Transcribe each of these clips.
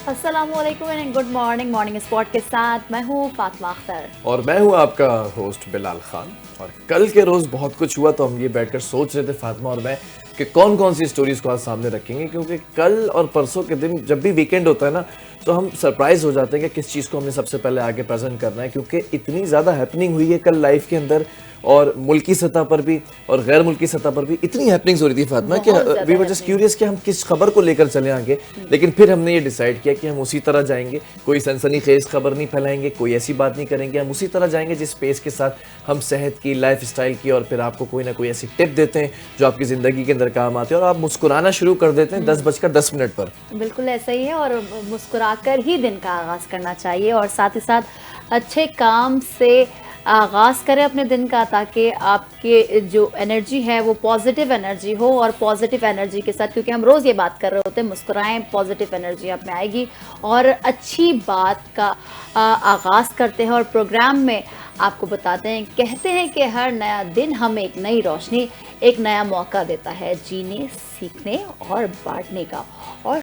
अस्सलामुअलैकुम and good morning. Morning spot के साथ मैं हूँ फातिमा अख्तर। और मैं हूं आपका होस्ट बिलाल खान। और कल के रोज बहुत कुछ हुआ, तो हम ये बैठकर सोच रहे थे फातिमा और मैं कि कौन कौन सी स्टोरीज को आज सामने रखेंगे, क्योंकि कल और परसों के दिन जब भी वीकेंड होता है ना, तो हम सरप्राइज हो जाते हैं कि किस चीज़ को हमने सबसे पहले आगे प्रेजेंट करना है, क्योंकि इतनी ज़्यादा हैपनिंग हुई है कल लाइफ के अंदर, और मुल्की सतह पर भी और गैर मुल्की सतह पर भी इतनी हैपनिंग्स हो रही थी फातिमा कि वी वर जस्ट क्यूरियस कि हम किस खबर को लेकर चले आगे। लेकिन फिर हमने ये डिसाइड किया कि हम उसी तरह जाएंगे, कोई सनसनीखेज खबर नहीं फैलाएंगे, कोई ऐसी बात नहीं करेंगे, हम उसी तरह जाएंगे जिस पेस के साथ हम सेहत की, लाइफ स्टाइल की, और फिर आपको कोई ना कोई ऐसी टिप देते हैं जो आपकी ज़िंदगी के अंदर काम आते हैं और आप मुस्कुराना शुरू कर देते हैं 10:10 पर। बिल्कुल ऐसा ही है और मुस्कुराकर ही दिन का आगाज करना चाहिए और साथ ही साथ अच्छे काम से आगाज करें अपने दिन का, ताकि आपके जो एनर्जी है वो पॉजिटिव एनर्जी हो। और पॉजिटिव एनर्जी के साथ, क्योंकि हम रोज़ ये बात कर रहे होते हैं, मुस्कुराएं, पॉजिटिव एनर्जी आप में आएगी और अच्छी बात का आगाज करते हैं। और प्रोग्राम में आपको बताते हैं, कहते हैं कि हर नया दिन हमें एक नई रोशनी, एक नया मौका देता है जीने, सीखने और बांटने का, और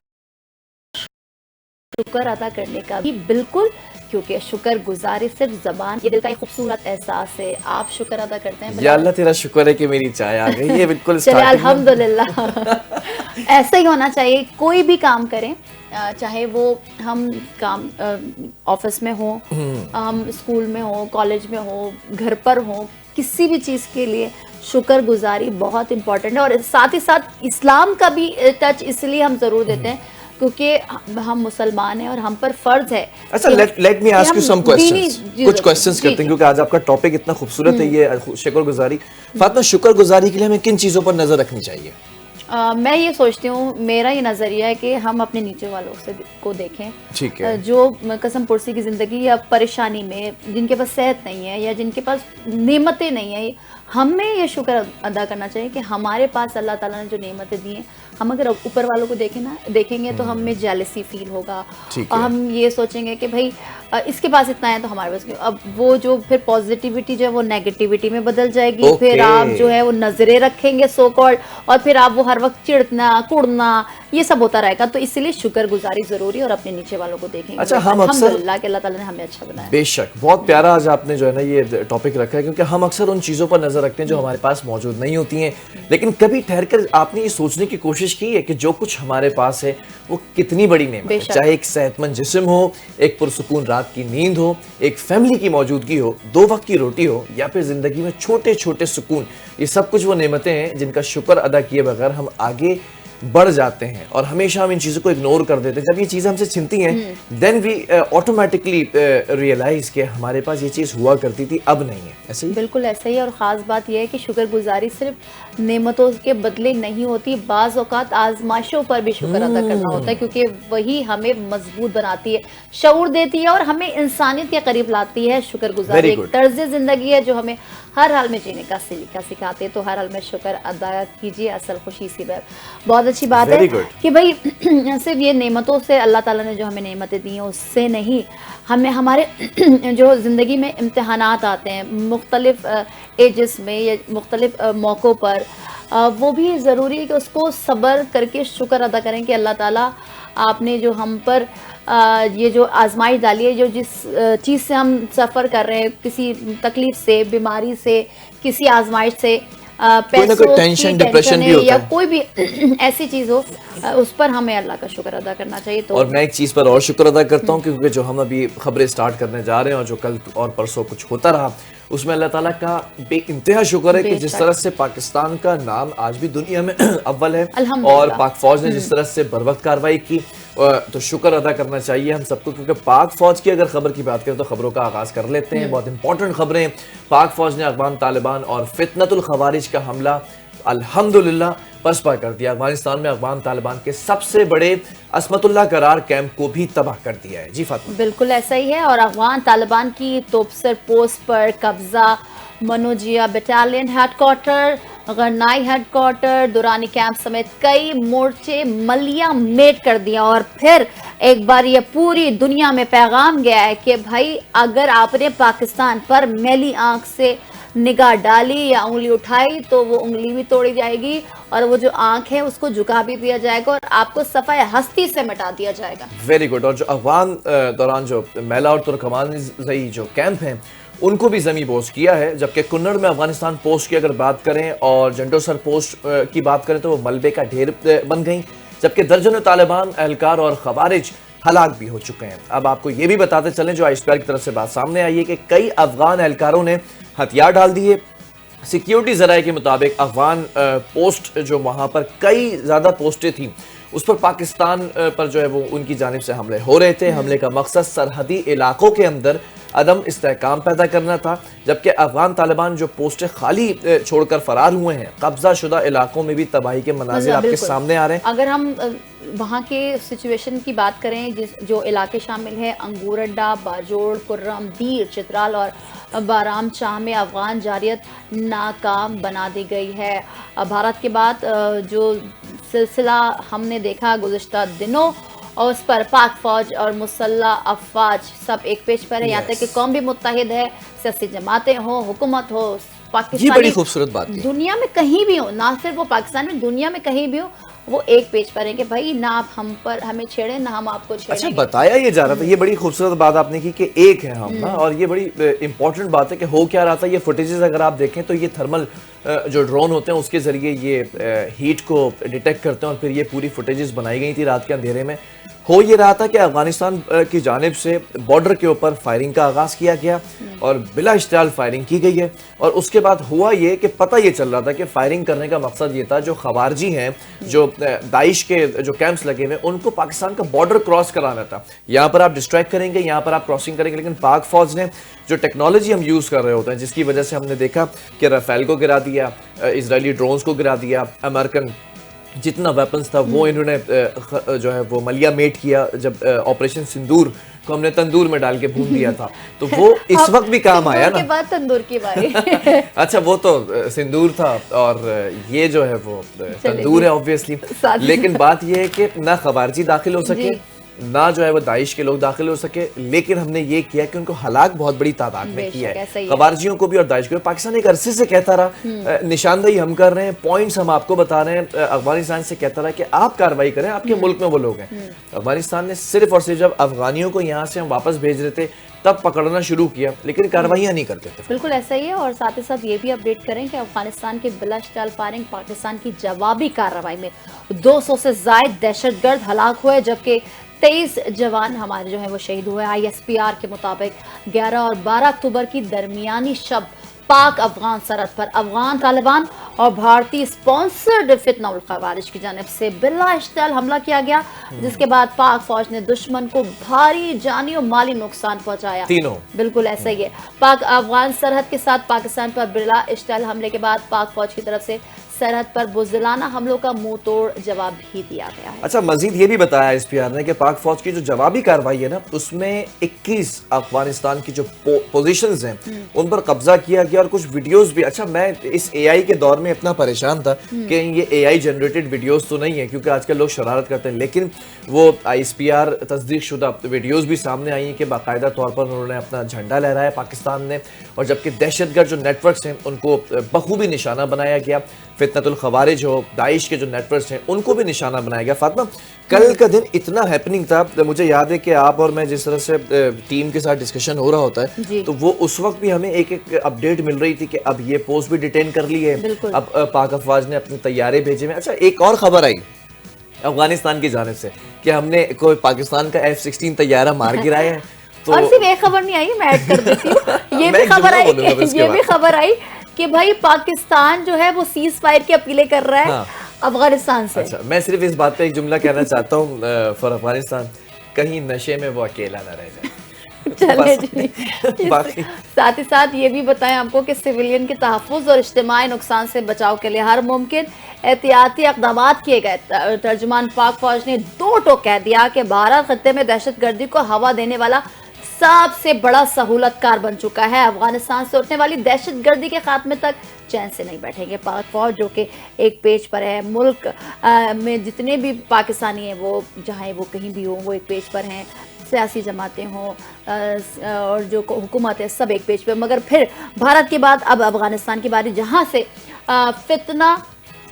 शुक्र अदा करने का भी। बिल्कुल, क्योंकि शुक्र गुजारी सिर्फ जबान, ये दिल का एक खूबसूरत एहसास है। आप शुक्र अदा करते हैं? या अल्लाह तेरा शुक्र है कि मेरी चाय आ गई। ये बिल्कुल चलिए, अल्हम्दुलिल्लाह। ऐसा ही होना चाहिए। कोई भी काम करें, चाहे वो हम काम ऑफिस में हो, हम स्कूल में हो, कॉलेज में हो, घर पर हो, किसी भी चीज़ के लिए शुक्र गुजारी बहुत इंपॉर्टेंट है। और साथ ही साथ इस्लाम का भी टच इसलिए हम ज़रूर देते हैं क्योंकि हम मुसलमान हैं और हम पर फर्ज है। अच्छा, let me ask you some questions. कुछ क्वेश्चंस करते हैं क्योंकि आज आपका टॉपिक इतना खूबसूरत है, ये शुक्रगुजारी। फातिमा, शुक्रगुजारी के लिए हमें किन चीजों पर नजर रखनी चाहिए? मैं ये सोचती हूँ, मेरा ये नज़रिया है कि हम अपने नीचे वालों से को देखें। ठीक है। जो कसम पुरसी की ज़िंदगी या परेशानी में, जिनके पास सेहत नहीं है या जिनके पास नेमतें नहीं है, हमें ये शुक्र अदा करना चाहिए कि हमारे पास अल्लाह ताला ने जो नेमतें दी हैं, हम अगर ऊपर वालों को देखेंगे तो हमें जेलसी फील होगा और हम ये सोचेंगे कि भाई इसके पास इतना है तो हमारे पास क्यों। अब वो जो फिर पॉजिटिविटी जो है वो नेगेटिविटी में बदल जाएगी। फिर आप जो है वो नजरें रखेंगे सो कॉल्ड, और फिर आप वो हर वक्त चिढ़ना, कुड़ना, ये सब होता रहेगा। तो इसलिए शुक्रगुजारी जरूरी और अपने नीचे वालों को देखेंगे। अच्छा, हम अक्सर कि अल्लाह ताला ने हमें अच्छा बनाया। बेशक, बहुत प्यारा आज आपने जो है ना ये टॉपिक रखा है, क्योंकि हम अक्सर उन चीज़ों पर नजर रखते हैं जो हमारे पास मौजूद नहीं होती हैं। लेकिन कभी ठहरकर आपने ये सोचने की कोशिश की है कि जो कुछ हमारे पास है वो कितनी बड़ी नेमत है? चाहे एक सेहतमंद जिस्म हो, एक पुरसुकून रात की नींद हो, एक फैमिली की मौजूदगी हो, 2 वक्त की रोटी हो, या फिर जिंदगी में छोटे छोटे सुकून, ये सब कुछ वो नेमतें हैं जिनका शुक्र अदा किए बगैर हम आगे बढ़ जाते हैं और हमेशा हम इन चीज़ों को इग्नोर कर देते हैं। जब ये चीज़ें हमसे छिनती हैं, देन वी ऑटोमेटिकली रियलाइज कि हमारे पास ये चीज़ हुआ करती थी, अब नहीं है। ऐसे ही? बिल्कुल ऐसा ही। और ख़ास बात यह है कि शुक्रगुजारी सिर्फ नेमतों के बदले नहीं होती, बाज़ औक़ात आजमाइशों पर भी शुक्र अदा करना होता है, क्योंकि वही हमें मजबूत बनाती है, शऊर देती है और हमें इंसानियत के करीब लाती है। शुक्रगुजारी एक तर्ज ज़िंदगी है जो हमें हर हाल में जीने का सलीका सिखाते। तो हर हाल में शुक्र अदा कीजिए, असल खुशी सी बात। बहुत अच्छी बात है कि भाई सिर्फ ये नेमतों से, अल्लाह ताला ने जो हमें नेमतें दी हैं उससे नहीं, हमें हमारे जो ज़िंदगी में इम्तिहानात आते हैं मुख्तलिफ एजेस में या मुख्तलिफ मौक़ों पर, वो भी ज़रूरी है कि उसको सब्र करके शुक्र अदा करें कि अल्लाह ताला आपने जो हम पर ये जो आजमाइश डाली है, जो जिस चीज़ से हम सफ़र कर रहे हैं, किसी तकलीफ़ से, बीमारी से, किसी आजमाइश से, पैसों की टेंशन है या कोई भी ऐसी चीज़ हो, उस पर हमें अल्लाह का शुक्र अदा करना चाहिए। तो और मैं एक चीज़ पर और शुक्र अदा करता हूँ, क्योंकि जो हम अभी खबरें स्टार्ट करने जा रहे हैं और जो कल और परसों कुछ होता रहा, उसमें अल्लाह ताला का बेइंतहा शुक्र है कि जिस तरह से पाकिस्तान का नाम आज भी दुनिया में अव्वल है, और पाक फौज ने जिस तरह से बरवक्त कार्रवाई की, तो शुक्र अदा करना चाहिए हम सबको। क्योंकि पाक फौज की अगर खबर की बात करें तो खबरों का आगाज कर लेते हैं। बहुत इंपॉर्टेंट खबरें। पाक फौज ने अफगान तालिबान और फितनतुल खवारिज का हमला अल्हम्दुलिल्लाह पसपा कर दिया। अफगानिस्तान में अफगान तालिबान के सबसे बड़े असमतुल्लाह करार कैंप को भी तबाह कर दिया है। जी फातिमा, बिल्कुल ऐसा ही है। और अफगान तालिबान की तोपसर पोस्ट पर कब्जा, Manojia battalion headquarter, Garnai headquarter, Durrani camp समेत कई मोर्चे मलिया मेट कर दिया। और फिर एक बार ये पूरी दुनिया में पैगाम गया है कि भाई, अगर आपने पाकिस्तान पर मैली आंख से निगाह डाली या उंगली उठाई तो वो उंगली भी तोड़ी जाएगी और वो जो आंख है उसको झुका भी दिया जाएगा और आपको सफाई हस्ती से मिटा दिया जाएगा। Very good. और जो अफगान दौरान जो मेला और तुर्कमानी जो कैंप हैं उनको भी जमी पोस्ट किया है, जबकि कुन्नड़ में अफगानिस्तान पोस्ट की अगर बात करें और जंडोसर पोस्ट की बात करें तो वो मलबे का ढेर बन गई, जबकि दर्जनों तालिबान एहलकार और खवारिज हलाक भी हो चुके हैं। अब आपको ये भी बताते चलें, जो ISPR की तरफ से बात सामने आई है कि कई अफगान एहलकारों ने हथियार डाल दिए। सिक्योरिटी जराये के मुताबिक अफगान पोस्ट जो वहां पर कई ज्यादा पोस्टें थी उस पर पाकिस्तान पर जो है वो उनकी जानिब से हमले हो रहे थे। हमले का मकसद सरहदी इलाकों के अंदर अदम इस्तेहकाम पैदा करना था, जबकि अफगान तालिबान जो पोस्टें खाली छोड़कर फरार हुए हैं, कब्जा शुदा इलाकों में भी तबाही के मनाजिर आपके सामने आ रहे हैं। अगर हम वहाँ के सिचुएशन की बात करें, जो इलाके शामिल हैं अंगूर अड्डा, बाजोड़, कुर्रम, दीर, चित्राल और बाराम शाह में अफगान जारियत नाकाम बना दी गई है। भारत के बाद जो सिलसिला हमने देखा गुज़िश्ता दिनों और उस पर पाक फौज और मुसल्ला अफवाज सब एक पेज पर है। यहाँ तक कि कौम भी मुत्तहिद है, सियासी जमातें हो, हुकूमत हो, पाकिस्तान बड़ी खूबसूरत बात है। दुनिया में कहीं भी हो, ना सिर्फ वो पाकिस्तान में, दुनिया में कहीं भी हो, वो एक पेज पर है कि भाई ना आप हमें छेड़े ना हम आपको छेड़ेंगे। अच्छा, बताया ये जा रहा था, ये बड़ी खूबसूरत बात आपने की कि एक है हम ना, और ये बड़ी इंपॉर्टेंट बात है कि हो क्या रहा था। ये फुटेजेस अगर आप देखें तो ये थर्मल जो ड्रोन होते हैं उसके जरिए ये हीट को डिटेक्ट करते हैं और फिर ये पूरी फुटेजेस बनाई गई थी रात के अंधेरे में। हो ये रहा था कि अफगानिस्तान की जानिब से बॉर्डर के ऊपर फायरिंग का आगाज किया गया और बिला इश्तियाल फायरिंग की गई है। और उसके बाद हुआ ये कि पता ये चल रहा था कि फायरिंग करने का मकसद ये था, जो खवारजी हैं, जो दाइश के जो कैंप्स लगे हुए उनको पाकिस्तान का बॉर्डर क्रॉस कराना था। यहाँ पर आप डिस्ट्रैक्ट करेंगे, यहाँ पर आप क्रॉसिंग करेंगे, लेकिन पाक फौज ने जो टेक्नोलॉजी हम यूज़ कर रहे होते हैं, जिसकी वजह से हमने देखा कि राफेल को गिरा दिया, इजरायली ड्रोन्स को गिरा दिया, अमेरिकन जितना वेपन्स था वो इन्होंने जो है वो मलिया मेट किया। जब ऑपरेशन सिंदूर को हमने तंदूर में डाल के भून दिया था तो वो इस वक्त भी काम आया ना। के बाद तंदूर की बारी अच्छा, वो तो सिंदूर था और ये जो है वो तंदूर है ऑब्वियसली। लेकिन बात ये है कि ना खवारजी दाखिल हो सके, ना जो है वो दाइश के लोग दाखिल हो सके, लेकिन हमने ये किया कि उनको हलाक बहुत बड़ी तादाद में किया है, खवारजियों को भी और दाइश को भी। पाकिस्तान एक अरसे से कहता रहा, निशानदेही हम कर रहे हैं, पॉइंट्स हम आपको बता रहे हैं, अफगानिस्तान से कहता रहा कि आप कार्रवाई करें, आपके मुल्क में वो लोग हैं। अफगानिस्तान ने सिर्फ और सिर्फ जब अफगानियों को यहाँ से हम वापस भेज रहे थे तब पकड़ना शुरू किया, लेकिन कार्रवाइयाँ नहीं करते थे। बिल्कुल ऐसा ही है। और साथ ही साथ ये भी अपडेट करें कि अफगानिस्तान के बिला इश्तियाल फायरिंग पाकिस्तान की जवाबी कार्रवाई में 200 से ज्यादा दहशतगर्द हलाक हुए, जबकि 23 जवान हमारे जो है वो शहीद हुए। ISPR के मुताबिक 11 और 12 अक्टूबर की दरमियानी शब पाक अफगान सरहद पर अफगान तालिबान और भारतीय स्पॉन्सर्ड फितना उल खवारिज की जानिब से बिला इश्तियाल हमला किया गया, जिसके बाद पाक फौज ने दुश्मन को भारी जानी और माली नुकसान पहुंचाया। तीनों बिल्कुल ऐसा ही है। पाक अफगान सरहद के साथ पाकिस्तान पर बिला इश्तियाल हमले के बाद पाक फौज की तरफ से सरहद पर बुज़दिलाना हमलों का मुंह तोड़ जवाब भी दिया गया है। अच्छा, मजीद ये भी बताया ISPR ने कि पाक फौज की जो जवाबी कार्रवाई है ना, उसमें 21 अफगानिस्तान की जो पोजीशंस हैं उन पर कब्जा किया गया और कुछ वीडियोस भी। अच्छा, मैं इस AI के दौर में इतना परेशान था कि ये AI जनरेटेड वीडियोस तो नहीं है, क्योंकि आजकल लोग शरारत करते हैं, लेकिन वो ISPR तस्दीक शुदा वीडियोस भी सामने आई हैं कि बाकायदा तौर पर उन्होंने अपना झंडा लहराया पाकिस्तान ने, और जबकि दहशतगर्द जो नेटवर्क्स हैं उनको बखूबी निशाना बनाया गया। फितनतुल खवारिज हो, दाइश के जो नेटवर्क्स हैं उनको भी निशाना बनाया गया। फातिमा, कल का दिन इतना हैपनिंग था, मुझे याद है कि आप और मैं जिस तरह से टीम के साथ डिस्कशन हो रहा होता है तो वो उस वक्त भी हमें एक एक अपडेट मिल रही थी कि अब ये पोस्ट भी डिटेन कर ली है, अब पाक अफवाज ने अपने तैयारे भेजे हैं। अच्छा, एक और खबर आई अफगानिस्तान की जानिब से कि हमने कोई पाकिस्तान का F-16 तैयारा मार गिराया है। तो और सिर्फ एक खबर नहीं आई, मैं ऐड कर देती हूँ, ये भी खबर आई कि भाई पाकिस्तान जो है वो सीज फायर की अपीलें कर रहा है अफगानिस्तान से। अच्छा, मैं सिर्फ इस बात पे एक जुमला कहना चाहता हूँ फॉर अफगानिस्तान, कहीं नशे में वो अकेला ना रह जाए। चले जी। साथ ही साथ ये भी बताएं आपको कि सिविलियन के तहफ़्फ़ुज़ और इज्तिमाई नुकसान से बचाव के लिए हर मुमकिन एहतियाती इक़दाम किए गए। तर्जुमान पाक फौज ने दो टोक कह दिया कि भारत खत्ते में दहशतगर्दी को हवा देने वाला सबसे बड़ा सहूलतकार बन चुका है। अफगानिस्तान से उठने वाली दहशतगर्दी के खात्मे तक चैन से नहीं बैठेंगे। पाक फौज जो कि एक पेज पर है, मुल्क में जितने भी पाकिस्तानी हैं वो जहाँ वो कहीं भी हो वो एक पेज पर हैं। सियासी जमातें हों और जो हुकूमत है, सब एक पेज पे, मगर फिर भारत के बाद अब अफगानिस्तान की बारी, जहाँ से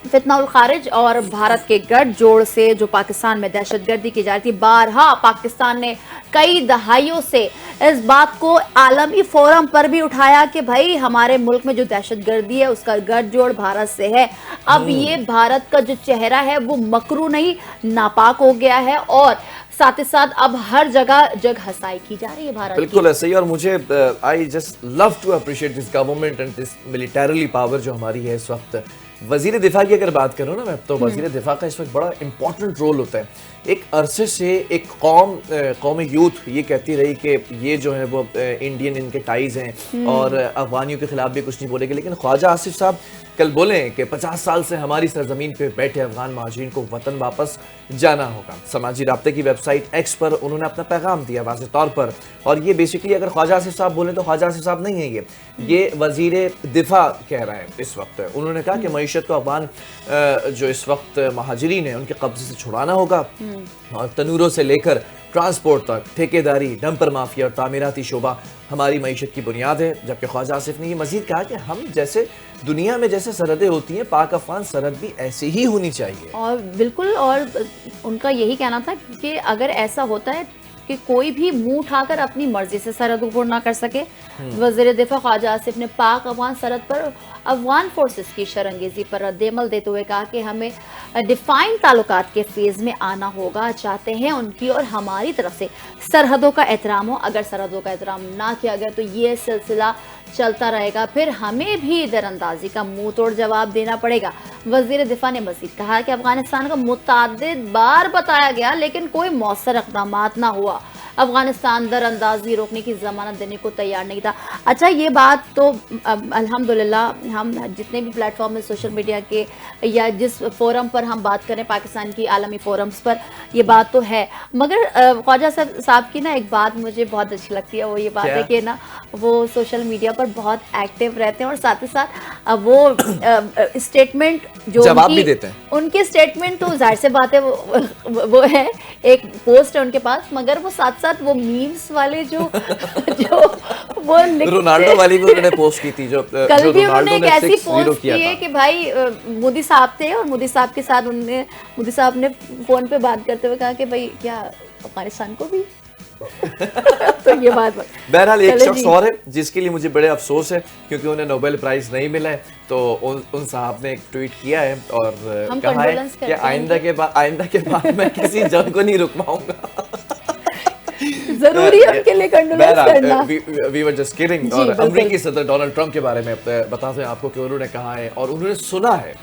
फितना उल खारिज और भारत के गठजोड़ से जो पाकिस्तान में दहशतगर्दी की जा रही थी, बारहा पाकिस्तान ने कई दहाइयों से इस बात को आलमी फोरम पर भी उठाया कि भाई हमारे मुल्क में जो दहशतगर्दी है उसका गठजोड़ भारत से है। अब ये भारत का जो चेहरा है वो मकरू नहीं, नापाक हो गया है, और साथ ही साथ अब हर जगह जग हसाई की जा रही है भारत की। बिल्कुल ऐसे ही। और मुझे I just love to appreciate this government and this militarily power जो हमारी है इस वक्त। वजीर दिफा की अगर बात करूँ ना मैं, तो वजीर दिफा का इस वक्त बड़ा इंपॉर्टेंट रोल होता है। एक अरसे से एक कौम यूथ ये कहती रही कि ये जो है वो इंडियन इनके टाइज हैं और अफगानियों के खिलाफ भी कुछ नहीं बोलेंगे, लेकिन ख्वाजा आसिफ साहब कल बोले कि 50 साल से हमारी सरजमीन पे बैठे अफगान महाजिरीन को वतन वापस जाना होगा। समाजी राब्ते की वेबसाइट एक्स पर उन्होंने अपना पैगाम दिया वाज़ेह तौर पर, और ये बेसिकली अगर ख्वाजा आसिफ साहब बोले तो ख्वाजा आसिफ साहब नहीं है, ये वजीर दिफा कह रहे हैं इस वक्त। उन्होंने कहा कि मईशत को अफगान जो इस वक्त महाजिरीन है उनके कब्जे से छुड़ाना होगा, और तनूरों से लेकर ट्रांसपोर्ट तक, ठेकेदारी, डंपर माफिया और तामीराती शोबा हमारी मईशत की बुनियाद है। जबकि ख्वाजा आसिफ ने ये मजीद कहा कि हम जैसे दुनिया में जैसे सरहदें होती हैं, पाक अफगान सरहद भी ऐसे ही होनी चाहिए। और बिल्कुल, और उनका यही कहना था कि अगर ऐसा होता है कि कोई भी मुंह उठाकर अपनी मर्जी से सरहद अबूर ना कर सके, वज़ीर दिफा ख्वाजा आसिफ ने पाक अफगान सरहद पर अफगान फोर्सेस की शरंगेजी पर रद्देमल देते हुए कहा कि हमें डिफाइन ताल्लुकात के फेज में आना होगा। चाहते हैं उनकी और हमारी तरफ से सरहदों का एहतराम हो। अगर सरहदों का एहतराम ना किया गया तो ये सिलसिला चलता रहेगा, फिर हमें भी दरअंदाजी का मुंह तोड़ जवाब देना पड़ेगा। वज़ीर दिफा ने मज़ीद कहा कि अफगानिस्तान को मुतअद्दिद बार बताया गया लेकिन कोई मौसर इक़दामात ना हुआ। अफगानिस्तान दरअंदाजी रोकने की जमानत देने को तैयार नहीं था। अच्छा, ये बात तो अल्हम्दुलिल्लाह हम जितने भी प्लेटफॉर्म में सोशल मीडिया के या जिस फोरम पर हम बात करें पाकिस्तान की आलमी फोरम्स पर, ये बात तो है, मगर ख्वाजा साहब की ना एक बात मुझे बहुत अच्छी लगती है। वो ये बात है कि ना वो सोशल मीडिया पर बहुत एक्टिव रहते हैं और साथ ही साथ वो स्टेटमेंट जो जवाब भी देते हैं। उनके स्टेटमेंट तो जाहिर से बात है वो है, एक पोस्ट है उनके पास, मगर वो साथ साथ वो मीम्स वाले जो वो रोनाल्डो वाली भी उन्होंने पोस्ट की थी, जो कल भी उन्होंने एक ऐसी 6-0 पोस्ट की है कि भाई मोदी साहब थे और मोदी साहब के साथ मोदी साहब ने फोन पे बात करते हुए कहा कि भाई क्या अफगानिस्तान को भी तो ये बात बहरहाल एक शख्स और है जिसके लिए मुझे बड़े अफसोस है क्योंकि उन्हें नोबेल प्राइज नहीं मिला है। तो उन साहब ने एक ट्वीट किया है और कहा है कि आइंदा के बाद मैं किसी जंग को नहीं रुक पाऊंगा। जरूरी है उनके लिए कंडोलेंस करना। We were just kidding. और अमेरिकी सदर डोनाल्ड ट्रंप के बारे में बताते हैं आपको कि उन्होंने कहा है और उन्होंने सुना है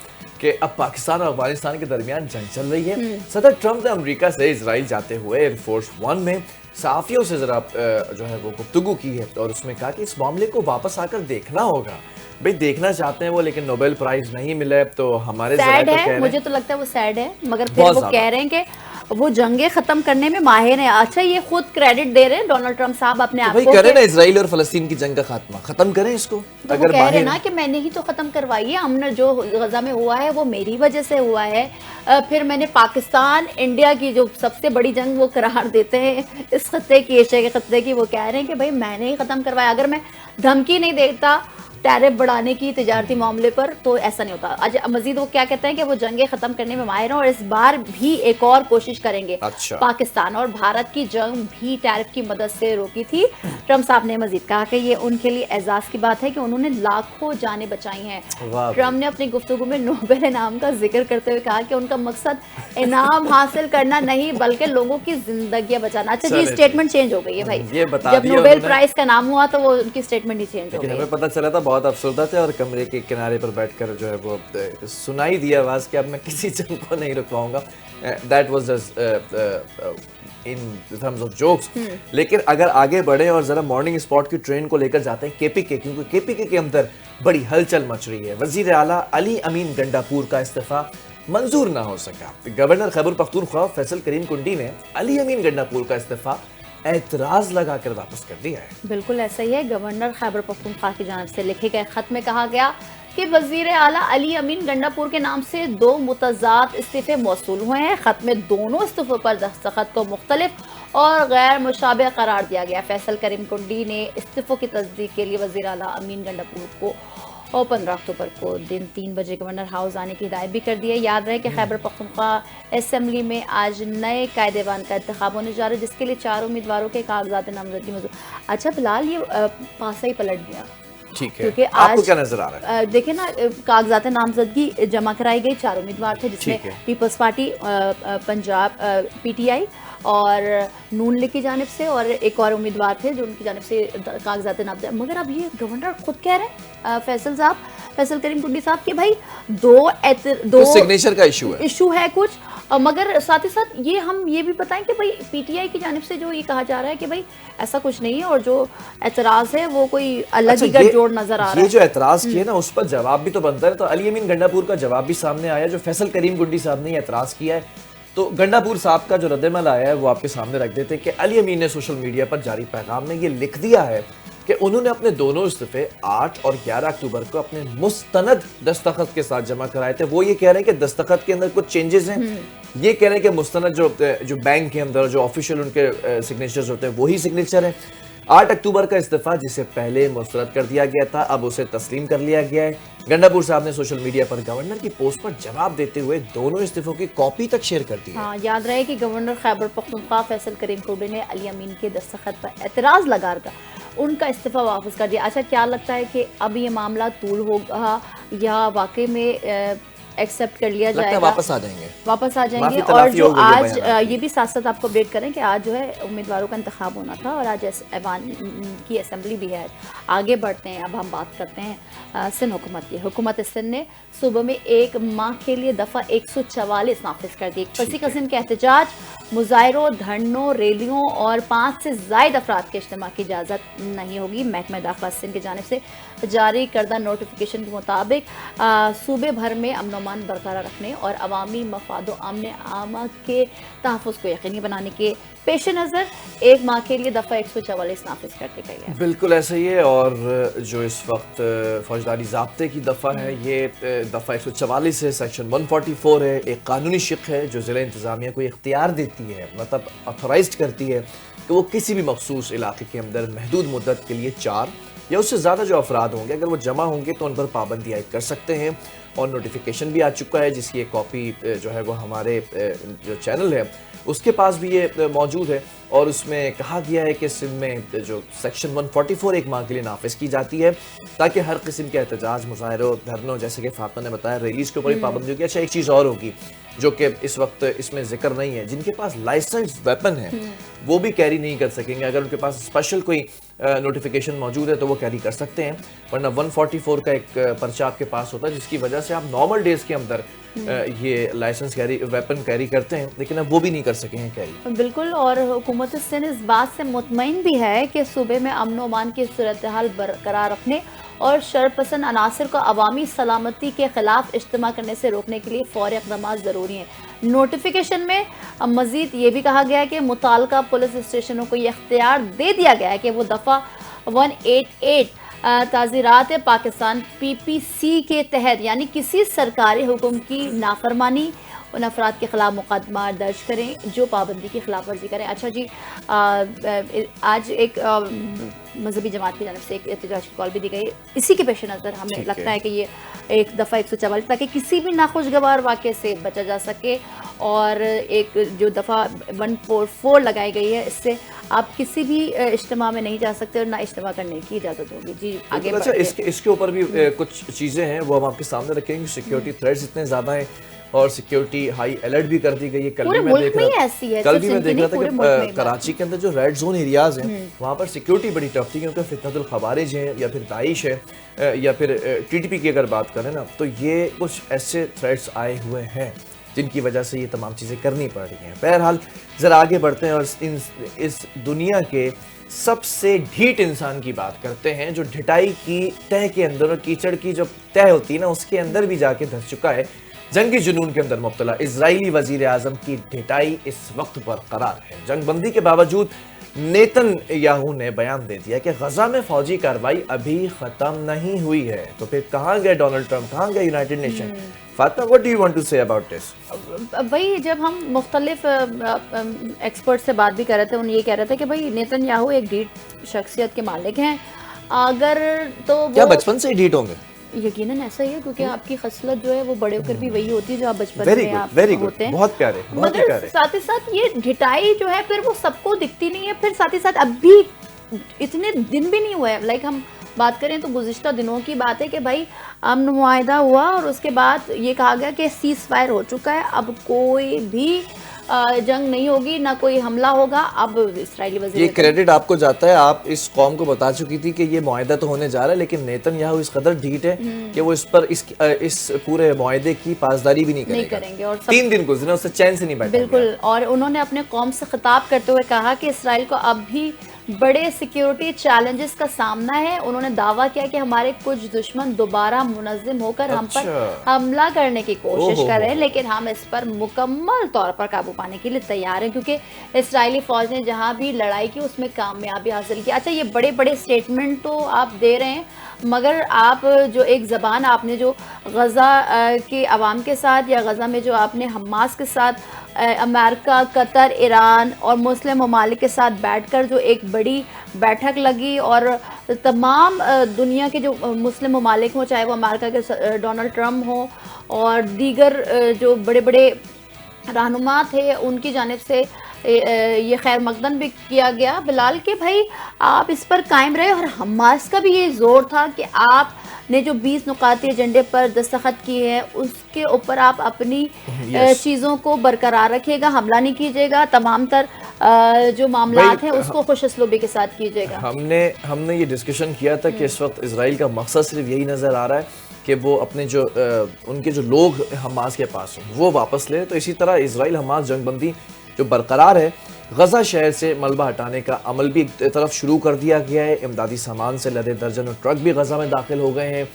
कि अब पाकिस्तान और अफगानिस्तान के दरमियान जंग चल रही है। सदर ट्रंप ने अमेरिका से इजराइल जाते हुए एयरफोर्स 1 में सहाफियों से जरा जो है वो गुफ्तगू की है और उसमें कहा कि इस मामले को वापस आकर देखना होगा। भाई देखना चाहते हैं वो, लेकिन नोबेल प्राइज नहीं मिला है तो हमारे सैड है, मुझे तो लगता है वो सैड है, मगर फिर वो कह रहे हैं कि वो जंगे खत्म करने में माहिर है। अच्छा, ये खुद क्रेडिट दे रहे हैं डोनाल्ड ट्रंप साहब अपने आप को, करें ना इजराइल और फलस्तीन की जंग का खात्मा, खत्म करें इसको। तो अगर कह रहे ना कि मैंने ही तो खत्म करवाई है, हमने जो गजा में हुआ है वो मेरी वजह से हुआ है। फिर मैंने पाकिस्तान इंडिया की जो सबसे बड़ी जंग वो करार देते हैं इस खत्ते की, एशिया के खत्ते की, वो कह रहे हैं कि भाई मैंने ही खत्म करवाया। अगर मैं धमकी नहीं देता टैरिफ बढ़ाने की तिजारती मामले पर तो ऐसा नहीं होता। आज मजीद वो क्या कहते हैं कि वो जंगें खत्म करने में माहिर हैं और इस बार भी एक और कोशिश करेंगे। अच्छा। पाकिस्तान और भारत की जंग भी टैरिफ की मदद से रोकी थी। ट्रंप साहब ने मजीद कहा कि ये उनके लिए एजाज की बात है कि उन्होंने लाखों जानें बचाई हैं। ट्रंप ने अपनी गुफ्तगू में नोबेल इनाम का जिक्र करते हुए कहा कि उनका मकसद इनाम हासिल करना नहीं बल्कि लोगों की जिंदगियां बचाना। अच्छा जी, स्टेटमेंट चेंज हो गई है भाई, जब नोबेल प्राइज का नाम हुआ तो वो उनकी स्टेटमेंट ही चेंज हो गई। हमें पता चला था बहुत अफसरदा थे और कमरे के किनारे पर बैठकर जो है वो सुनाई दी आवाज कि अब मैं किसी जंग को नहीं रुक पाऊंगा। That was just in terms of jokes. लेकिन अगर आगे बढ़े और जरा मॉर्निंग स्पॉट की ट्रेन को लेकर जाते हैं केपीके, क्योंकि केपीके के अंदर बड़ी हलचल मच रही है। वजीर आला अली अमीन गंडापुर का इस्तीफा मंजूर ना हो सका। गवर्नर खैबर पख्तूनख्वा फैसल करीम कुंडी ने अली अमीन गंडापुर का इस्तीफा एतराज लगाकर वापस कर दिया है। बिल्कुल ऐसा ही है। गवर्नर खैबर पख्तूनख्वा की जानिब से लिखे गए खत में कहा गया कि वजीर आला अली अमीन गंडापुर के नाम से 2 मुतज़ाद इस्तीफे मौसूल हुए हैं। खत में दोनों इस्तीफों पर दस्तखत को मुख्तलिफ और गैर मुशाबे करार दिया गया। फैसल करीम कुंडी ने इस्तीफों की तस्दीक के लिए वज़ीर आला अमीन गंडापुर को और 15 अक्टूबर को दिन 3 बजे गवर्नर हाउस आने की हिदायत भी कर दी है। याद रहे कि खैबर पख्तूनख्वा असेंबली में आज नए कायदेवान का इंतखाब होने जा रहा है, जिसके लिए 4 उम्मीदवारों के कागजात नामजदगी मौजूद। अच्छा फिलहाल ये पासा ही पलट गया, ठीक है, क्योंकि आपको आज क्या नजर आ रहा है? देखिए ना, कागजात नामजदगी जमा कराई गई, 4 उम्मीदवार थे, जिसमें ठीक है। पीपल्स पार्टी पंजाब पीटीआई और नून लीग की जानिब से, और एक और उम्मीदवार थे जो उनकी जानिब से कागजात नामजद। मगर अब ये गवर्नर खुद कह रहे हैं, फैसल करीम कुंडी साहब, कि भाई दो सिग्नेचर का इशू है कुछ, मगर साथ ही साथ हम ये भी बताएं कि भाई पीटीआई की जानिब से जो ये कहा जा रहा है कि भाई ऐसा कुछ नहीं है, और जो एतराज है वो कोई अलग ही गठजोड़ नजर आ रहा है। ये जो एतराज किए ना, उस पर जवाब भी तो बनता है। तो अली अमीन गंडापुर का जवाब भी सामने आया, जो फैसल करीम कुंडी साहब ने एतराज किया है। तो गंडापुर साहब का जो रद्दमल आया है वो आपके सामने रख देते हैं कि अली अमीन ने सोशल मीडिया पर जारी पैगाम में ये लिख दिया है कि उन्होंने अपने दोनों इस्तीफे 8 और 11 अक्टूबर को अपने मुस्तनद दस्तखत के साथ जमा कराए थे। वो ये कह रहे हैं कि दस्तखत के अंदर कुछ चेंजेस हैं। ये कह रहे हैं कि मुस्तनद जो बैंक के अंदर जो ऑफिशियल उनके सिग्नेचर्स होते हैं वही सिग्नेचर है। 8 अक्टूबर का इस्तीफा जिसे पहले मुस्तरद कर दिया गया था, अब उसे तस्लीम कर लिया गया है। गंडापुर साहब ने सोशल मीडिया पर गवर्नर की पोस्ट पर जवाब देते हुए दोनों इस्तीफों की कॉपी तक शेयर कर दी है। हाँ, याद रहे कि गवर्नर खैबर पख्तूनख्वा फैसल करीम कुंडी ने अली अमीन के दस्तखत पर एतराज लगाकर उनका इस्तीफा वापस कर दिया। अच्छा, क्या लगता है कि अब ये मामला तूल होगा या वाकई में एक्सेप्ट कर लिया जाएगा? वापस आ जाएंगे और जो आज ये भी साथ साथ आपको अपडेट करें कि आज जो है उम्मीदवारों का इंतखाब होना था, और आज ऐवान की असेंबली भी है। आगे बढ़ते हैं, अब हम बात करते हैं सिंध हुकूमत की। हुकूमत सिंध ने सूबे में 1 माह के लिए दफ़ा 144 नाफिज कर दी। किसी किस्म के एहतजाज, मुजाहरों, धरनों, रैलियों और 5 से ज़ायद अफराद के इज्तिमा की इजाज़त नहीं होगी। महकमा दाखिला सिंध की जानिब से जारी करदा नोटिफिकेशन के मुताबिक सूबे भर में अमन अमान बरकरार रखने और अवामी मफाद आमने आमा के तहफ़्फ़ुज़ को यकीनी बनाने के पेश नज़र 1 माह के लिए दफ़ा 144 नाफिज कर दी गई है। बिल्कुल ऐसा ही है। और जो इस वक्त फौजदारी ज़ाब्ते की दफ़ा है, ये दफ़ा 144 है, सेक्शन 144 है। एक कानूनी शिक है जो ज़िला इंतज़ामिया को इख्तियार देती है, मतलब ऑथोराइज़ करती है कि वो किसी भी मखसूस इलाके के अंदर महदूद मुद्दत के लिए 4 या उससे ज़्यादा जो अफराद होंगे, अगर वो जमा होंगे तो उन पर पाबंदी आयद कर सकते हैं। और नोटिफिकेशन भी आ चुका है, जिसकी एक कॉपी जो है वो हमारे जो चैनल है उसके पास भी ये मौजूद है। और उसमें कहा गया है कि सिंध में जो सेक्शन 144 1 माह के लिए नाफिज की जाती है, ताकि हर किस्म के एहतजाज, मुजाहरों, धरनों, जैसे कि फातिमा ने बताया, रिलीज के ऊपर भी पाबंदी होगी। अच्छा, एक चीज़ और होगी जो कि इस वक्त इसमें जिक्र नहीं है, जिनके पास लाइसेंस वेपन है वो भी कैरी नहीं कर सकेंगे। अगर उनके पास स्पेशल कोई नोटिफिकेशन मौजूद है तो वो कैरी कर सकते हैं, वरना 144 का एक पर्चा आपके पास होता है, जिसकी वजह से आप नॉर्मल डेज के अंदर ये लाइसेंस वेपन कैरी करते हैं, लेकिन अब वो भी नहीं कर सके हैं कैरी। बिल्कुल। और हुकूमत सिंध इस बात से मुतमईन भी है कि सूबे में अमन अमान की सूरत हाल बरकरार रखने और शरपसंद अनासर को अवामी सलामती के खिलाफ इज्तिमा करने से रोकने के लिए फौरी इक़दाम ज़रूरी हैं। नोटिफिकेशन में मज़ीद ये भी कहा गया है कि मुताल्लिका पुलिस स्टेशनों को ये इख्तियार दे दिया गया है कि वो दफ़ा 188 ताज़ीरात पाकिस्तान PPC के तहत यानी किसी सरकारी हुक्म की नाफरमानी उन अफराद के खिलाफ मुकदमा दर्ज करें जो पाबंदी की खिलाफ वर्जी करें। अच्छा जी, आज एक मजहबी जमात की जानब से एक एहतजाज की कॉल भी दी गई। इसी के पेश नज़र हमें लगता है कि ये एक दफ़ा 144 ताकि किसी भी नाखुशगवार वाक़े से बचा जा सके, और एक जो दफ़ा 144 लगाई गई है, इससे आप किसी भी इज्तिमा में नहीं जा सकते और ना इज्तिमा करने की इजाज़त होगी। जी आगे। अच्छा, इसके ऊपर भी कुछ चीज़ें हैं वो हम आपके सामने रखेंगे। सिक्योरिटी थ्रेट्स इतने ज़्यादा हैं और सिक्योरिटी हाई अलर्ट भी कर दी गई है। कल भी मैं देख रहा था कि कराची के अंदर जो रेड जोन एरियाज हैं वहाँ पर सिक्योरिटी बड़ी टफ थी, क्योंकि फितनतुल खवारिज है या फिर दाइश है या फिर TTP की अगर बात करें ना, तो ये कुछ ऐसे थ्रेट्स आए हुए हैं जिनकी वजह से ये तमाम चीज़ें करनी पड़ रही हैं। बहरहाल ज़रा आगे बढ़ते हैं और इस दुनिया के सबसे ढीठ इंसान की बात करते हैं, जो ढिटाई की तह के अंदर और कीचड़ की जो तह होती है ना उसके अंदर भी जाके धंस चुका है। जंगी जुनून के अंदर मुब्तला इजरायली वजीर आजम की ढिटाई इस वक्त बरकरार है। जंगबंदी के बावजूद नेतन्याहू ने बयान दे दिया कि गजा में फौजी कार्रवाई अभी खत्म नहीं हुई है। तो फिर कहाँ गए डोनाल्ड ट्रंप, कहाँ गए United Nation? Fatima, what do you want to say about this? वही जब हम मुख्तलिफ एक्सपर्ट से बात भी कर रहे थे, उन्हें ये कह रहे थे कि भाई नेतन्याहू एक ढीठ शख्सियत के मालिक हैं। अगर तो क्या वो बचपन से ही ढीठ होंगे? यकीनन ऐसा ही है, क्योंकि आपकी खसलत जो है वो बड़े होकर भी वही होती है जो आप बचपन वेरी में गुड, आप वेरी गुड, होते हैं। बहुत प्यारे, बहुत ही मगर प्यारे। साथ ही साथ ये ढिठाई जो है फिर वो सबको दिखती नहीं है। फिर साथ ही साथ अब भी इतने दिन भी नहीं हुए, लाइक हम बात करें तो गुज़िश्ता दिनों की बात है कि भाई अमन मुआहिदा हुआ और उसके बाद ये कहा गया कि सीज़ फायर हो चुका है, अब कोई भी जंग नहीं होगी, ना कोई हमला होगा। अब इस्राएली ये वज़ीर क्रेडिट आपको जाता है, आप इस कौम को बता चुकी थी कि ये मुआहिदा तो होने जा रहा है, लेकिन नेतन्याहू इस कदर ढीठ है कि वो इस पर इस पूरे मुआहिदे की पासदारी भी नहीं करेंगे और 3 दिन गुजरे, उससे चैन से नहीं बैठा। बिल्कुल। और उन्होंने अपने कौम से खिताब करते हुए कहा कि इसराइल को अब भी बड़े सिक्योरिटी चैलेंजेस का सामना है। उन्होंने दावा किया कि हमारे कुछ दुश्मन दोबारा मुनज़्ज़म होकर हम पर हमला करने की कोशिश कर रहे हैं, लेकिन हम इस पर मुकम्मल तौर पर काबू पाने के लिए तैयार हैं, क्योंकि इस्राएली फ़ौज ने जहां भी लड़ाई की उसमें कामयाबी हासिल की। अच्छा, ये बड़े बड़े स्टेटमेंट तो आप दे रहे हैं, मगर आप जो एक ज़बान आपने जो गज़ा के अवाम के साथ या गज़ा में जो आपने हमास के साथ अमेरिका, कतर, ईरान और मुस्लिम ममालिक के साथ बैठकर जो एक बड़ी बैठक लगी और तमाम दुनिया के जो मुस्लिम ममालिक हों, चाहे वो अमेरिका के डोनाल्ड ट्रंप हों और दीगर जो बड़े बड़े रहनुमा थे, उनकी जानिब से ये खैर मकदम भी किया गया बिलाल के भाई आप इस पर कायम रहे। और हमास का भी ये जोर था कि आपने जो 20 नुकाती एजेंडे पर दस्तखत किए हैं उसके ऊपर आप अपनी चीज़ों को बरकरार रखिएगा, हमला नहीं कीजिएगा, तमाम तर जो मामलात हैं उसको खुश असलूबी के साथ कीजिएगा। हमने ये डिस्कशन किया था कि इस वक्त इजराइल का मकसद सिर्फ यही नज़र आ रहा है कि वो अपने जो उनके जो लोग हमास के पास हैं वो वापस ले। तो इसी तरह इजराइल हमास जंगबंदी जो बरकरार है, गजा शहर से मलबा हटाने का अमल भी एक तरफ शुरू कर दिया गया है। इमदादी सामान से लदे दर्जनों ट्रक भी गजा में दाखिल हो गए हैं।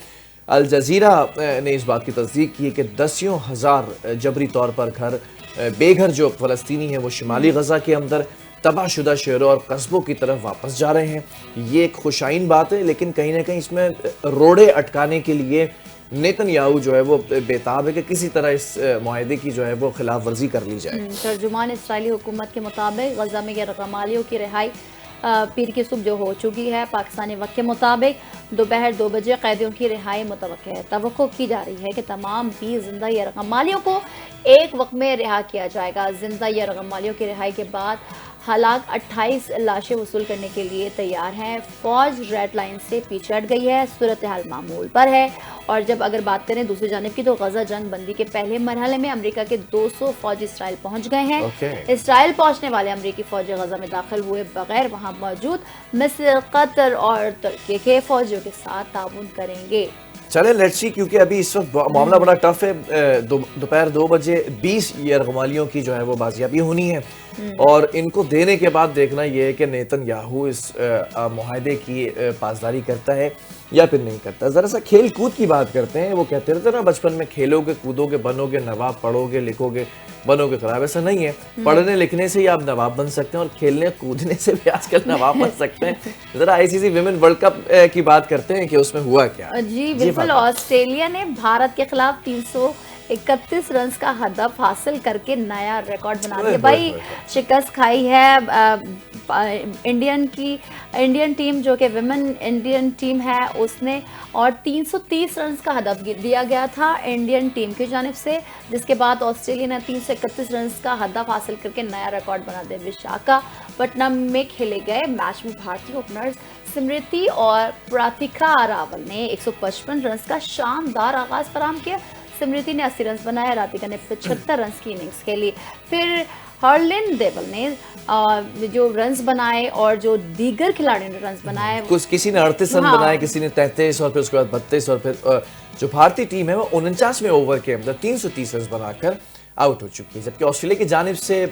अल जजीरा ने इस बात की तस्दीक की है कि दसियों हज़ार जबरी तौर पर बेघर जो फ़लस्तीनी हैं वो शिमाली गजा के अंदर तबाहशुदा शहरों और कस्बों की तरफ वापस जा रहे हैं। ये एक खुशाइन बात है, लेकिन कहीं ना कहीं इसमें रोड़े अटकाने के लिए नेतन्याहू जो है वो बेताब है कि किसी तरह इस मुआहदे की जो है वो खिलाफ वर्जी कर ली जाए। तर्जुमान इस्राएली हुकूमत के मुताबिक गजा में गैरकमालियों की रिहाई पीर की सुबह जो हो चुकी है। पाकिस्तानी वक्त के मुताबिक दोपहर 2 बजे कैदियों की रिहाई मुतवक्किल है। तवक्को की जा रही है कि तमाम 20 जिंदा यरगमालियों को एक वक्त में रिहा किया जाएगा। जिंदा यरगमालियों की रिहाई के बाद हालात 28 लाशें वसूल करने के लिए तैयार हैं। फौज रेड लाइन से पीछे हट गई है, सूरत हाल मामूल पर है। और जब अगर बात करें दूसरी जानिब की तो गजा जंग बंदी के पहले मरहले में अमेरिका के 200 फौजी इसराइल पहुंच गए हैं। इसराइल पहुंचने वाले अमेरिकी फौजी गजा में दाखिल हुए बगैर वहां मौजूद मिस्र, कतर और तुर्की के फौजियों के साथ ताउन करेंगे। चले लेट्स सी, क्योंकि अभी इस वक्त मामला बड़ा टफ है। दोपहर 2 बजे 20 यरगमालियों की जो है वो बाजियाबी होनी है और इनको देने के बाद देखना यह है कि नेतन्याहू इस मुआहदे की पासदारी करता है या फिर नहीं करता। जरा सा खेल कूद की बात करते हैं। वो कहते रहते ना बचपन में, खेलोगे कूदोगे बनोगे नवाब, पढ़ोगे लिखोगे बनोगे खराब। ऐसा नहीं है, पढ़ने लिखने से ही आप नवाब बन सकते हैं और खेलने कूदने से भी आजकल नवाब बन सकते हैं। जरा आईसीसी विमेन वर्ल्ड कप की बात करते हैं कि उसमें हुआ क्या। जी बिल्कुल, ऑस्ट्रेलिया ने भारत के खिलाफ 331 रन का हदफ हासिल करके नया रिकॉर्ड बना दिया। भाई शिकस्त खाई है इंडियन टीम जो कि विमेन इंडियन टीम है उसने, और 330 रन का हदफ दिया गया था इंडियन टीम की जानिब से, जिसके बाद ऑस्ट्रेलिया ने 331 रन का हदफ हासिल करके नया रिकॉर्ड बना दिया। विशाखापट्टनम में खेले गए मैच में भारतीय ओपनर्स स्मृति और प्रातिका रावल ने 155 रन का शानदार आगाज फराहम किया। स्मृति ने 80 रन बनाए, राधिका ने 75 रन की इनिंग्स खेली। फिर हर्लिन देवल ने जो रन्स बनाए और जो दीगर खिलाड़ियों ने रन्स बनाए, कुछ किसी ने 38 रन बनाए, किसी ने 33 और फिर उसके बाद 32 और फिर जो भारतीय टीम है वो 49वें ओवर के अंदर 330 रन बनाकर आउट हो चुकी है। जबकि ऑस्ट्रेलिया की जानिब से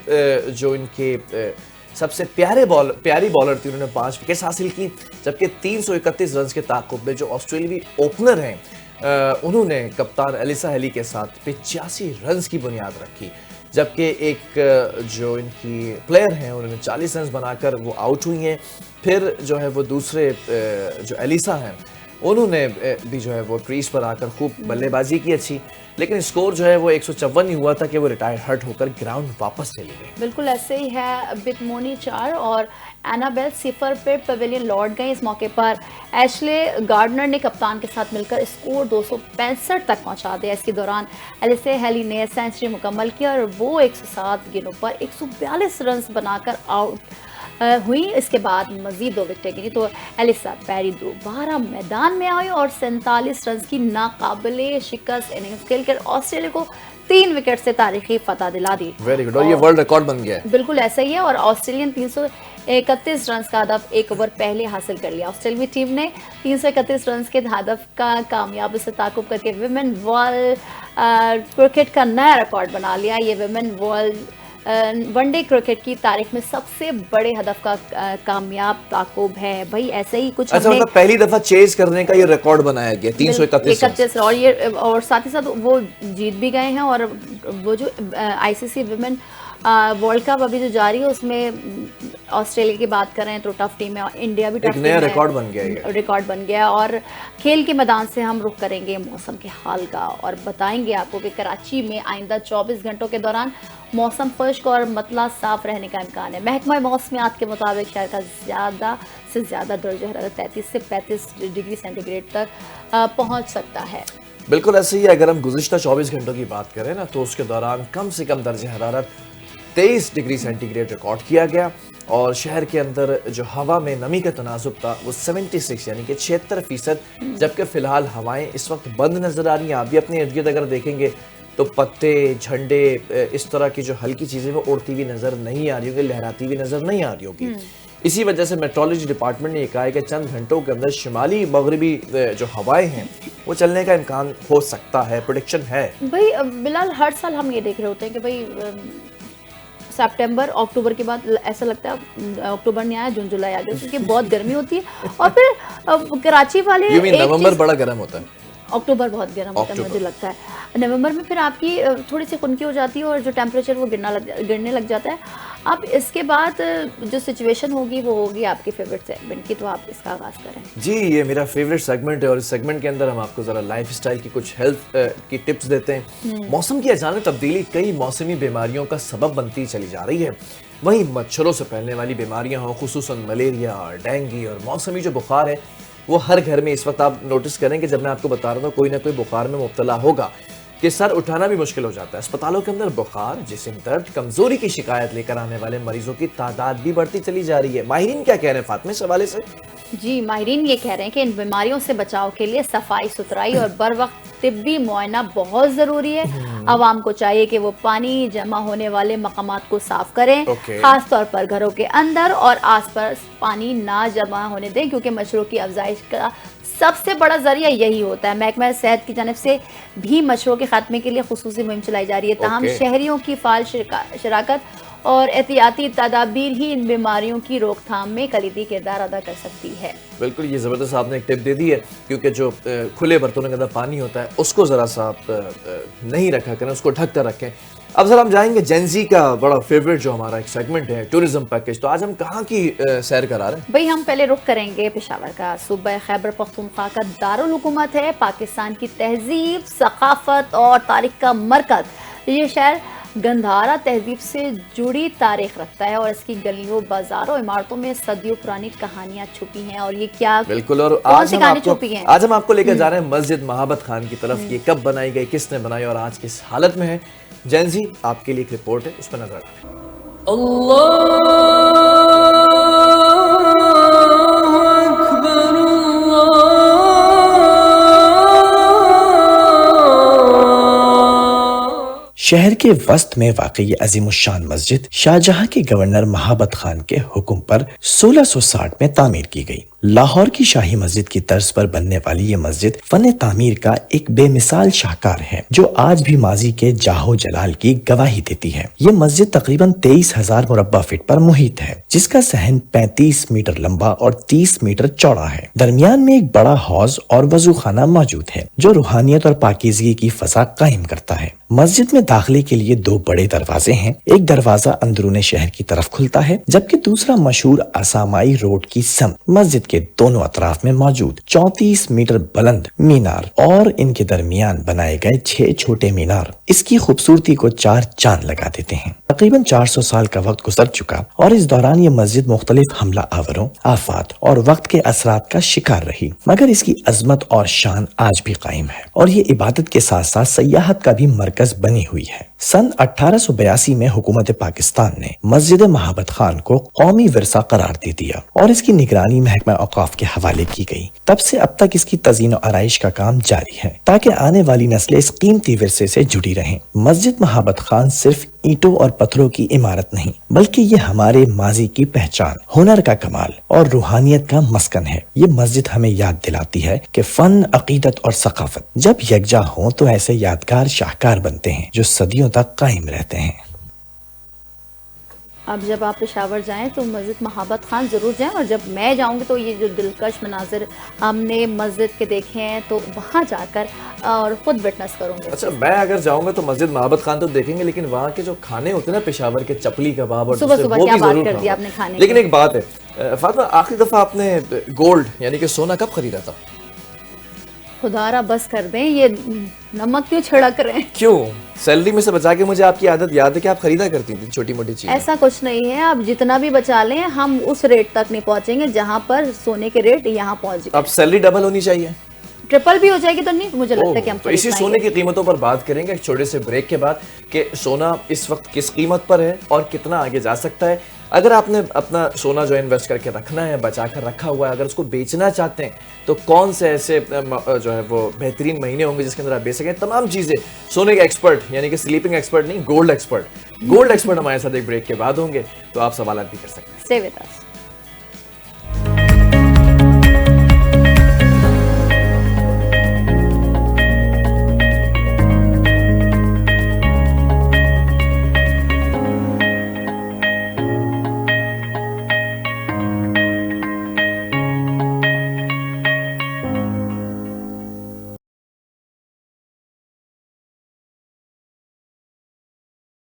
जो इनके सबसे प्यारी बॉलर थी उन्होंने 5 विकेट्स हासिल की, जबकि 331 रन के ताक़ुब में जो ऑस्ट्रेलियावी ओपनर हैं उन्होंने कप्तान एलिसा हेली के साथ 85 रन की बुनियाद रखी। जबकि एक जो इनकी प्लेयर हैं उन्होंने 40 रन बनाकर वो आउट हुई हैं। फिर जो है वो दूसरे जो एलिसा हैं उन्होंने भी जो है वो क्रीज पर आकर खूब बल्लेबाजी की अच्छी, लेकिन स्कोर जो है वो 154 ही हुआ था कि वो रिटायर हर्ट होकर ग्राउंड वापस चली गई। बिल्कुल ऐसे ही है। बिटमोनी 4 और एनाबेल 0 पे पवेलियन लौट गई। इस मौके पर एशले गार्डनर ने कप्तान के साथ मिलकर स्कोर 265 तक पहुंचा दिया। इसके दौरान एलिसे हेली ने सेंचुरी मुकम्मल किया और वो 107 गेंदों पर 142 रन बनाकर आउट हुई। इसके बाद मजीद 2 विकेटें गिरी तो एलिसा पेरी दोबारा मैदान में आई और 47 रन की नाकाबिले शिकस्त इनिंग्स खेलकर ऑस्ट्रेलिया को 3 विकेट से तारीखी फतह दिला दी। वेरी गुड, और ये वर्ल्ड रिकॉर्ड बन गया है। बिल्कुल ऐसा ही है और ऑस्ट्रेलियन 331 रन का हदफ 1 ओवर पहले हासिल कर लिया। ऑस्ट्रेलियाई टीम ने 331 रन के हदफ का कामयाबी से ताकुब करके विमेन वर्ल्ड क्रिकेट का नया रिकॉर्ड बना लिया। ये विमेन वर्ल्ड वनडे क्रिकेट की तारीख में सबसे बड़े हदफ का कामयाब ताकुब है। भाई ऐसे ही कुछ अच्छा, मतलब पहली दफा चेज करने का ये रिकॉर्ड बनाया गया 331 और ये और साथ ही साथ वो जीत भी गए हैं। और वो जो आईसीसी विमेन वर्ल्ड कप अभी जो जारी है उसमें ऑस्ट्रेलिया की बात कर रहे हैं तो टफ टीम है, इंडिया भी टफ टीम है। रिकॉर्ड बन गया है, रिकॉर्ड बन गया। और खेल के मैदान से हम रुख करेंगे मौसम के हाल का और बताएंगे आपको कि कराची में आइंदा 24 घंटों के दौरान मौसम खुश्क और मतला साफ रहने का इम्कान है। महकमा मौसमियात के मुताबिक शहर का ज़्यादा से ज़्यादा दर्जा हरारत 33 से 35 डिग्री सेंटीग्रेड तक पहुँच सकता है। बिल्कुल ऐसे ही अगर हम गुज़िश्ता 24 घंटों की बात करें ना तो उसके दौरान कम से कम दर्जा हरारत 23 डिग्री सेंटीग्रेड रिकॉर्ड किया गया और शहर के अंदर जो हवा में नमी का तनासुब था वो 76 यानी कि 76%, जबकि फिलहाल हवाएं इस वक्त बंद नजर आ रही हैं। आप भी अपने इर्द गिर्द अगर देखेंगे तो पत्ते, झंडे, इस तरह की जो हल्की चीजें वो उड़ती हुई नजर नहीं आ रही होगी, लहराती हुई नजर नहीं आ रही होगी। इसी वजह से मेट्रोलॉजी डिपार्टमेंट ने यह कहा है कि चंद घंटों के अंदर शिमाली मगरबी जो हवाएं हैं वो चलने का इम्कान हो सकता है, प्रेडिक्शन है। भाई बिलाल, हर साल हम ये देख रहे होते हैं कि भाई सितंबर अक्टूबर के बाद ऐसा लगता है अक्टूबर नहीं आया जून जुलाई आ गया क्योंकि बहुत गर्मी होती है। और फिर कराची वाले नवंबर बड़ा गर्म होता है, अक्टूबर बहुत गर्म होता है मुझे लगता है। नवंबर में फिर आपकी थोड़ी सी खुनकी हो जाती है और जो टेम्परेचर वो गिरने लग जाता है। अब इसके बाद जो सिचुएशन होगी वो होगी आपकी फेवरेट सेगमेंट की, तो आप इसका आगाज करें। जी, ये मेरा फेवरेट सेगमेंट है और इस सेगमेंट के अंदर हम आपको जरा लाइफस्टाइल की कुछ हेल्थ की टिप्स देते हैं। मौसम की अचानक तब्दीली कई मौसमी बीमारियों का सबब बनती चली जा रही है। वहीं मच्छरों से फैलने वाली बीमारियां हों, खुसूसन मलेरिया, डेंगू और मौसमी जो बुखार है वो हर घर में इस वक्त आप नोटिस करेंगे। जब मैं आपको बता रहा था कोई ना कोई बुखार में मुब्तला होगा कि सर उठाना भी मुश्किल हो जाता है। अस्पतालों के अंदर बुखार, जिस्म दर्द, कमजोरी की शिकायत लेकर आने वाले मरीजों की तादाद भी बढ़ती चली जा रही है। माहिरीन क्या कह रहे हैं फातिमा इस हवाले से? जी, माहिरीन ये कह रहे हैं कि इन बीमारियों से बचाव के लिए सफाई सुथराई और बर वक्त तिब्बी मुआयना बहुत जरूरी है। आवाम को चाहिए कि वो पानी जमा होने वाले मकामात को साफ करें, खास तौर पर घरों के अंदर और आसपास पानी ना जमा होने दें क्योंकि मच्छरों की अफजाइश का सबसे बड़ा जरिया यही होता है। महकमा सेहत की जानिब से भी मच्छरों के खात्मे के लिए खुसूसी मुहिम चलाई जा रही है। ताहम शहरियों की फाल शराकत और एहतियाती तदाबीर ही इन बीमारियों की रोकथाम में कलीदी किरदार अदा कर सकती है। बिल्कुल, ये ज़बरदस्त आपने एक टिप दे दी है क्योंकि जो खुले बर्तनों के अंदर पानी होता है उसको ज़रा सा नहीं रखा करें, उसको ढक कर रखें। अब सर हम जाएंगे जेंजी का बड़ा फेवरेट जो हमारा एक सेगमेंट है टूरिज्म पैकेज। तो आज हम कहाँ की सैर करा रहे हैं? भाई हम पहले रुख करेंगे पेशावर का। सूबा खैबर पख्तूनख्वा का दारुल हुकूमत है, पाकिस्तान की तहजीब, सकाफत और तारीख का मरकज। ये शहर गंधारा तहजीब से जुड़ी तारीख रखता है और इसकी गलियों, बाजारों, इमारतों में सदियों पुरानी कहानियां छुपी हैं। और ये क्या बिल्कुल, और आज हम आपको लेकर जा रहे हैं मस्जिद महाबत खान की तरफ। ये कब बनाई गई, किसने बनाई और आज किस हालत में है? जैनजी आपके लिए एक रिपोर्ट है, उस पर नजर शहर के वस्त में वाक़ई अजीमुशान मस्जिद शाहजहां के गवर्नर महाबत खान के हुक्म पर 1660 में तामीर की गई। लाहौर की शाही मस्जिद की तर्ज पर बनने वाली ये मस्जिद फन तामीर का एक बेमिसाल शाहकार है जो आज भी माजी के जाहो जलाल की गवाही देती है। ये मस्जिद तकरीबन 23,000 मुरब्बा फीट पर मुहित है, जिसका सहन 35 मीटर लंबा और 30 मीटर चौड़ा है। दरमियान में एक बड़ा हौज और वजू खाना मौजूद है जो रूहानियत और पाकीज़गी की फजा कायम करता है। मस्जिद में दाखिले के लिए 2 बड़े दरवाजे हैं। एक दरवाजा अंदरूनी शहर की तरफ खुलता है, जबकि दूसरा मशहूर असामाई रोड की सम मस्जिद के दोनों अतराफ में मौजूद 34 मीटर बुलंद मीनार और इनके दरमियान बनाए गए 6 छोटे मीनार इसकी खूबसूरती को 4 चांद लगा देते हैं। तकरीबन 400 साल का वक्त गुजर चुका और इस दौरान ये मस्जिद मुख्तलिफ हमला आवरों, आफात और वक्त के असरात का शिकार रही, मगर इसकी अजमत और शान आज भी कायम है और ये इबादत के साथ साथ सयाहत का भी मरकज बनी हुई है। सन 1882 में हुकूमत पाकिस्तान ने मस्जिद महाबत खान को कौमी विरसा करार दे दिया और इसकी निगरानी महकमा औकाफ के हवाले की गई। तब से अब तक इसकी तज़ीन और आराइश का काम जारी है ताकि आने वाली नस्लें इस कीमती विरसे से जुड़ी रहें। मस्जिद महाबत खान सिर्फ ईंटों और पत्थरों की इमारत नहीं, बल्कि ये हमारे माजी की पहचान, हुनर का कमाल और रूहानियत का मस्कन है। ये मस्जिद हमें याद दिलाती है कि फन, अकीदत और सकाफत जब यकजा हो तो ऐसे यादगार शाहकार बनते हैं जो सदियों तक कायम रहते हैं। अब जब आप पेशावर जाएं तो मस्जिद महाबत खान ज़रूर जाएं, और जब मैं जाऊंगी तो ये जो दिलकश मनाजिर हमने मस्जिद के देखे हैं तो वहाँ जाकर और ख़ुद विटनेस करूँगी। अच्छा, मैं अगर जाऊंगा तो मस्जिद महाबत खान तो देखेंगे, लेकिन वहाँ के जो खाने होते हैं ना पेशावर के, चपली कबाब और सुबह सुबह वो क्या भी बात जरूर कर दी खाऊंगा। आपने खाने लेकिन की। एक बात है फातिमा, आखिरी दफा आपने गोल्ड यानी कि सोना कब खरीदा था? खुदारा बस कर दें, ये नमक क्यों छिड़क रहे हैं? क्यों? सैलरी में से बचा के मुझे आपकी आदत याद है कि आप खरीदा करती थी छोटी मोटी चीजें। ऐसा कुछ नहीं है, आप जितना भी बचा लें हम उस रेट तक नहीं पहुंचेंगे जहां पर सोने के रेट यहाँ पहुंच गए। अब सैलरी डबल होनी चाहिए, ट्रिपल भी हो जाएगी तो नहीं मुझे लगता कि हम तो इसी खरीद सोने पाएंगे। की कीमतों पर बात करेंगे एक छोटे से ब्रेक के बाद कि सोना इस वक्त किस कीमत पर है और कितना आगे जा सकता है। अगर आपने अपना सोना जो इन्वेस्ट करके रखना है, बचा कर रखा हुआ है, अगर उसको बेचना चाहते हैं तो कौन से ऐसे जो है वो बेहतरीन महीने होंगे जिसके अंदर आप बेच सकें, तमाम चीज़ें सोने के एक्सपर्ट यानी कि स्लीपिंग एक्सपर्ट नहीं, गोल्ड एक्सपर्ट हमारे साथ एक ब्रेक के बाद होंगे, तो आप सवाल भी कर सकते हैं। Stay with us.